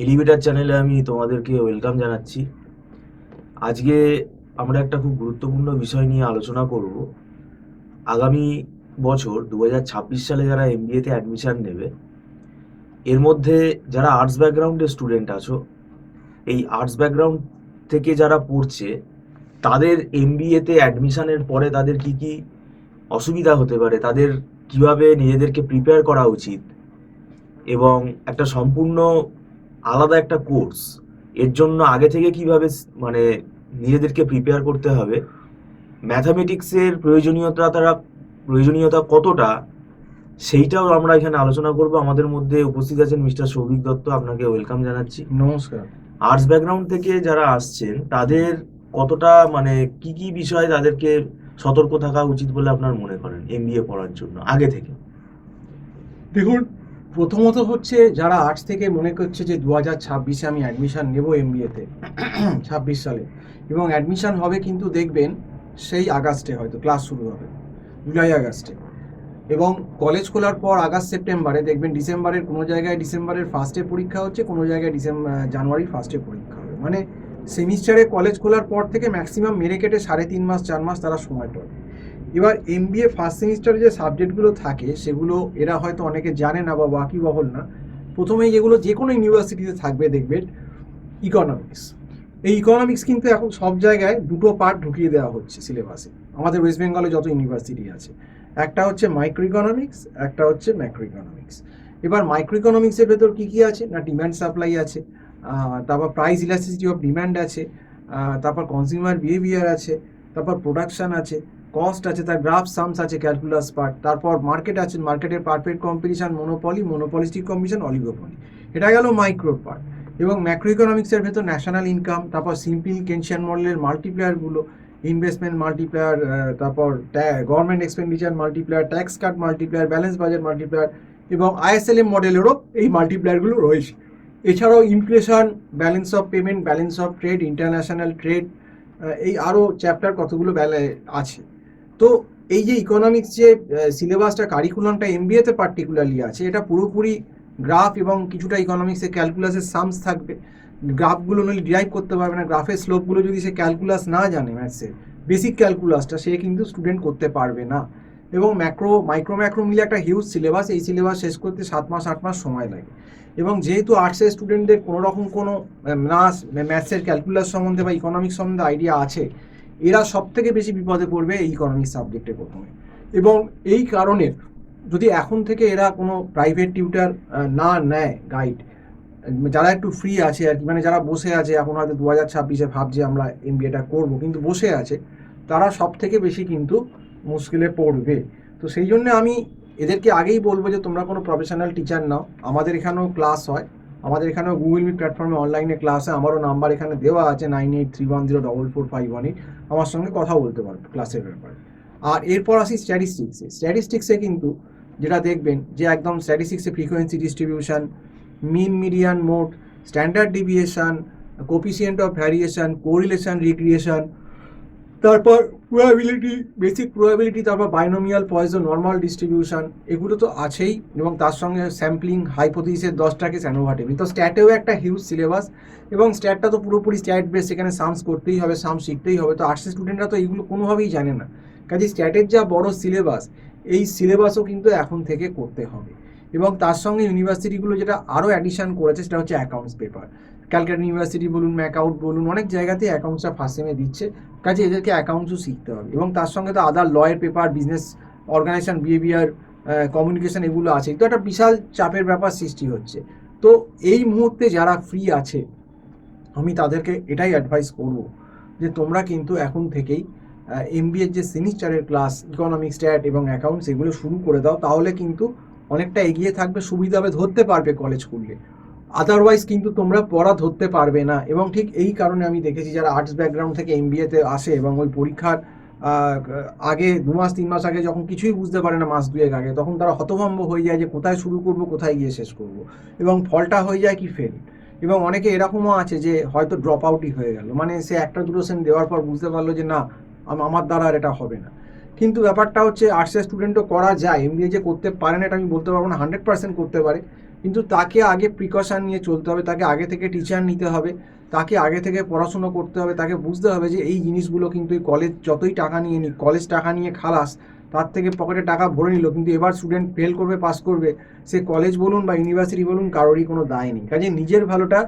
Elevator চ্যানেলে আমি তোমাদেরকে ওয়েলকাম জানাচ্ছি। আজকে আমরা একটা খুব গুরুত্বপূর্ণ বিষয় নিয়ে আলোচনা করব। আগামী বছর 2026 সালে যারা এমবিএতে অ্যাডমিশন নেবে, এর মধ্যে যারা আর্টস ব্যাকগ্রাউন্ডের স্টুডেন্ট আছো, এই আর্টস ব্যাকগ্রাউন্ড থেকে যারা পড়ছে, তাদের এমবিএতে অ্যাডমিশনের পরে তাদের কি কি অসুবিধা হতে পারে, তাদের কিভাবে নিজেদেরকে প্রিপেয়ার করা উচিত, এবং একটা সম্পূর্ণ আলাদা একটা কোর্স, এর জন্য আগে থেকে কিভাবে মানে নিজেদেরকে প্রিপেয়ার করতে হবে, ম্যাথামেটিক্সের প্রয়োজনীয়তা কতটা, সেইটাও আমরা এখানে আলোচনা করব। আমাদের মধ্যে উপস্থিত আছেন মিস্টার সৌভিক দত্ত, আপনাকে ওয়েলকাম জানাচ্ছি। নমস্কার। আর্টস ব্যাকগ্রাউন্ড থেকে যারা আসছেন তাদের কতটা মানে কি কি বিষয়ে তাদেরকে সতর্ক থাকা উচিত বলে আপনার মনে করেন এমবিএ পড়ার জন্য আগে থেকে? দেখুন, প্রথমত হচ্ছে যারা আর্টস থেকে মনে করছে যে 2026-এ আমি অ্যাডমিশন নেব এমবিএতে 26 সালে, এবং অ্যাডমিশন হবে কিন্তু দেখবেন সেই আগস্টে, হয়তো ক্লাস শুরু হবে জুলাই আগস্টে, এবং কলেজ খোলার পর আগস্ট সেপ্টেম্বরে দেখবেন ডিসেম্বরের কোনো জায়গায় ডিসেম্বরের ফার্স্টে পরীক্ষা হচ্ছে, কোনো জায়গায় জানুয়ারির ফার্স্টে পরীক্ষা হবে। মানে সেমিস্টারে কলেজ খোলার পর থেকে ম্যাক্সিমাম মেরে কেটে 3.5 মাস 4 মাস তারা সময় পাবে। এবার এমবিএ ফার্স্ট সেমিস্টারে যে সাবজেক্টগুলো থাকে সেগুলো এরা হয়তো অনেকে জানে না বা ওয়াকিবহল না। প্রথমেই যেগুলো যে কোনো ইউনিভার্সিটিতে থাকবে দেখবেন ইকোনমিক্স। এই ইকোনমিক্স কিন্তু এখন সব জায়গায় দুটো পার্ট ঢুকিয়ে দেওয়া হচ্ছে সিলেবাসে। আমাদের ওয়েস্ট বেঙ্গলে যত ইউনিভার্সিটি আছে, একটা হচ্ছে মাইক্রো ইকোনমিক্স, একটা হচ্ছে ম্যাক্রো ইকোনমিক্স। এবার মাইক্রো ইকোনমিক্সের ভেতর কী কী আছে না, ডিম্যান্ড সাপ্লাই আছে, তারপর প্রাইস ইলাস্টিসিটি অফ ডিম্যান্ড আছে, তারপর কনজিউমার বিহেভিয়ার আছে, তারপর প্রোডাকশান আছে, কস্ট আছে, তার গ্রাফ সামস আছে, ক্যালকুলাস পার্ট, তারপর মার্কেট আছে, মার্কেটের perfect competition, monopolistic competition, oligopoly. এটা গেল মাইক্রো পার্ট। এবং ম্যাক্রো ইকোনমিক্সের ভেতর ন্যাশনাল ইনকাম, তারপর সিম্পল কেনশিয়ান মডেলের মাল্টিপ্লায়ারগুলো, ইনভেস্টমেন্ট মাল্টিপ্লায়ার, তারপর government expenditure multiplier, tax cut multiplier, balance budget multiplier, এবং আইএসএলএম মডেলেরও এই মাল্টিপ্লায়ারগুলো রয়েছে। এছাড়াও inflation, balance of payment, balance of trade, international trade, এই আরও চ্যাপ্টার কতগুলো আছে। তো এই যে ইকোনমিক্স যে সিলেবাসটা, কারিকুলামটা এমবিএতে পার্টিকুলারলি আছে, এটা পুরোপুরি গ্রাফ এবং কিছুটা ইকোনমিক্সের ক্যালকুলাসের সামস থাকবে। গ্রাফগুলো নইলে ডিরাইভ করতে পারবে না, গ্রাফের স্লোপগুলো যদি সে ক্যালকুলাস না জানে, ম্যাথসের বেসিক ক্যালকুলাসটা সে কিন্তু স্টুডেন্ট করতে পারবে না। এবং মাইক্রো মিলে একটা হিউজ সিলেবাস, এই সিলেবাস শেষ করতে 7 মাস 8 মাস সময় লাগে। এবং যেহেতু আর্টসের স্টুডেন্টদের কোনো রকম কোনো ম্যাথসের ক্যালকুলাস সম্বন্ধে বা ইকোনমিক্স সম্বন্ধে আইডিয়া আছে, এরা সব থেকে বেশি বিপদে পড়বে এই ইকোনমিক্স সাবজেক্টে প্রথমে। এবং এই কারণে যদি এখন থেকে এরা কোনো প্রাইভেট টিউটার না নেয়, গাইড, যারা একটু ফ্রি আছে আর কি, মানে যারা বসে আছে এখন হয়তো 2026-এ ভাবছে আমরা এমবিএটা করবো কিন্তু বসে আছে, তারা সব থেকে বেশি কিন্তু মুশকিলে পড়বে। তো সেই জন্য আমি এদেরকে আগেই বলবো যে তোমরা কোনো প্রফেশনাল টিচার নাও। আমাদের এখানেও ক্লাস হয়, আমাদের এখানেও গুগল মিট প্ল্যাটফর্মে অনলাইনে ক্লাস হয়। আমারও নাম্বার এখানে দেওয়া আছে 9831044518। আমার সঙ্গে কথা বলতে পারবে ক্লাসের ব্যাপারে। আর এরপর আসি স্ট্যাটিস্টিক্সে কিন্তু যেটা দেখবেন যে একদম স্ট্যাটিস্টিক্সে frequency distribution, mean median mode, standard deviation, coefficient of variation, correlation regression, তারপর প্রবাবিলিটি, বেসিক প্রবাবিলিটি, তারপর বাইনোমিয়াল পয়জন, নর্মাল ডিস্ট্রিবিউশন, এগুলো তো আছেই। এবং তার সঙ্গে স্যাম্পলিং, হাইপোথিসিসের 10টাকে স্যানোভাটেবি। তো স্ট্যাটেও একটা হিউজ সিলেবাস, এবং স্ট্যাটটা তো পুরোপুরি স্ট্যাট বেস, সেখানে সামস করতেই হবে, সামস শিখতেই হবে। তো আর্টসের স্টুডেন্টরা তো এইগুলো কোনোভাবেই জানে না, কাজে স্ট্যাটের যা বড় সিলেবাস, এই সিলেবাসও কিন্তু এখন থেকে করতে হবে। এবং তার সঙ্গে ইউনিভার্সিটিগুলো যেটা আরও অ্যাডিশন করেছে সেটা হচ্ছে অ্যাকাউন্টস পেপার। ক্যালকাটা ইউনিভার্সিটি বলুন, ম্যাকআউট বলুন, অনেক জায়গাতে অ্যাকাউন্টসটা ফার্স্ট সেমে দিচ্ছে, কাজে এদেরকে অ্যাকাউন্টসও শিখতে হবে। এবং তার সঙ্গে তো আদার লয়ের paper, business organisation behaviour, communication, এগুলো আছে। তো একটা বিশাল চাপের ব্যাপার সৃষ্টি হচ্ছে। তো এই মুহূর্তে যারা ফ্রি আছে, আমি তাদেরকে এটাই অ্যাডভাইস করব যে তোমরা কিন্তু এখন থেকেই এমবিএর যে সেমিস্টারের ক্লাস, ইকোনমিক্স, স্ট্যাট এবং অ্যাকাউন্টস, এগুলো শুরু করে দাও। তাহলে কিন্তু অনেকটা এগিয়ে থাকবে, সুবিধা হবে, ধরতে পারবে কলেজ করলে। আদারওয়াইজ কিন্তু তোমরা পড়া ধরতে পারবে না। এবং ঠিক এই কারণে আমি দেখেছি যারা আর্টস ব্যাকগ্রাউন্ড থেকে এমবিএতে আসে এবং ওই পরীক্ষার আগে 2 মাস 3 মাস আগে যখন কিছুই বুঝতে পারে না, মাস দুয়েক আগে, তখন তারা হতভম্ব হয়ে যায় যে কোথায় শুরু করব, কোথায় গিয়ে শেষ করব, এবং ফলটা হয়ে যায় কি ফেল। এবং অনেকে এরকমও আছে যে হয়তো ড্রপ আউটই হয়ে গেল, মানে সে একটা দুটো সেম দেওয়ার পর বুঝতে পারলো যে না, আমার দ্বারা আর এটা হবে না। কিন্তু ব্যাপারটা হচ্ছে আর্টসের স্টুডেন্টও করা যায়, এমবিএ যে করতে পারে না এটা আমি বলতে পারবো না, 100% করতে পারে। কিন্তু তাকে আগে প্রিকশন নিয়ে চলতে হবে, তাকে আগে থেকে টিচার নিতে হবে, তাকে আগে থেকে পড়াশুনো করতে হবে, তাকে বুঝতে হবে যে এই জিনিসগুলো কিন্তু এই কলেজ যতই টাকা নিয়ে নিক, কলেজ টাকা নিয়ে খালাস, তার থেকে পকেটে টাকা ভরে নিল, কিন্তু এবার স্টুডেন্ট ফেল করবে পাস করবে, সে কলেজ বলুন বা ইউনিভার্সিটি বলুন কারোরই কোনো দায় নেই। কাজে নিজের ভালোটা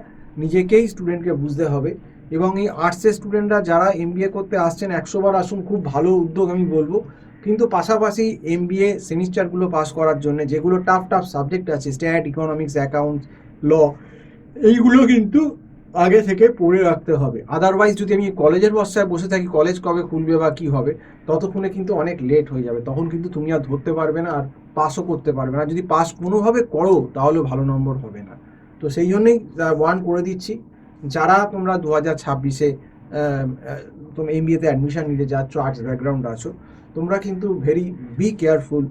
নিজেকেই স্টুডেন্টকে বুঝতে হবে। এবং এই আর্টসের স্টুডেন্টরা যারা এমবিএ করতে আসছেন 100বার আসুন, খুব ভালো উদ্যোগ আমি বলবো। কিন্তু পাশাপাশি এমবিএ সেমিস্টারগুলো পাস করার জন্য যেগুলো টাফ টাফ সাবজেক্ট আছে, স্ট্যাট, ইকোনমিক্স, অ্যাকাউন্টস, ল, এইগুলো কিন্তু আগে থেকে পড়ে রাখতে হবে। আদারওয়াইজ যদি আমি কলেজের বর্ষায় বসে থাকি কলেজ কবে খুলবে বা কী হবে, ততক্ষণে কিন্তু অনেক লেট হয়ে যাবে, তখন কিন্তু তুমি আর ধরতে পারবে না, আর পাসও করতে পারবে না। যদি পাস কোনোভাবে করো তাহলেও ভালো নম্বর হবে না। তো সেই জন্যই ওয়ার্ন করে দিচ্ছি, যারা তোমরা 2026-এ তুমি এমবিএতে অ্যাডমিশন নিতে যাচ্ছ, আর্টস ব্যাকগ্রাউন্ড আছো, তোমরা কিন্তু বি কেয়ারফুল।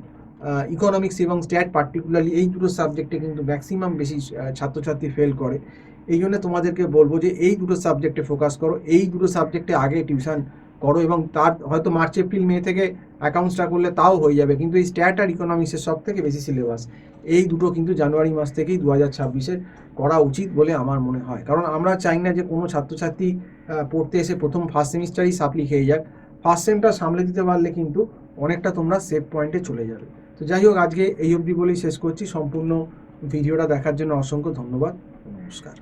ইকোনমিক্স এবং স্ট্যাট পার্টিকুলারলি এই দুটো সাবজেক্টে কিন্তু ম্যাক্সিমাম বেশি ছাত্রছাত্রী ফেল করে। এই জন্য তোমাদেরকে বলবো যে এই দুটো সাবজেক্টে ফোকাস করো, এই দুটো সাবজেক্টে আগে টিউশন করো, এবং তার হয়তো মার্চ এপ্রিল মে থেকে অ্যাকাউন্টসটা করলে তাও হয়ে যাবে, কিন্তু এই স্ট্যাট আর ইকোনমিক্সের সব থেকে বেশি সিলেবাস, এই দুটো কিন্তু জানুয়ারি মাস থেকেই 2026-এ করা উচিত বলে আমার মনে হয়। কারণ আমরা চাই না যে কোনো ছাত্রছাত্রী পড়তে এসে ফার্স্ট সেমিস্টারই সাপ্লি খেয়ে যাক। ফার্স্ট সেমটা সামলে দিতে পারলে কিন্তু অনেকটা তোমরা সেফ পয়েন্টে চলে যাবে। তো যাই হোক, আজকে এই অবধি বলেই শেষ করছি। সম্পূর্ণ ভিডিওটা দেখার জন্য অসংখ্য ধন্যবাদ। নমস্কার।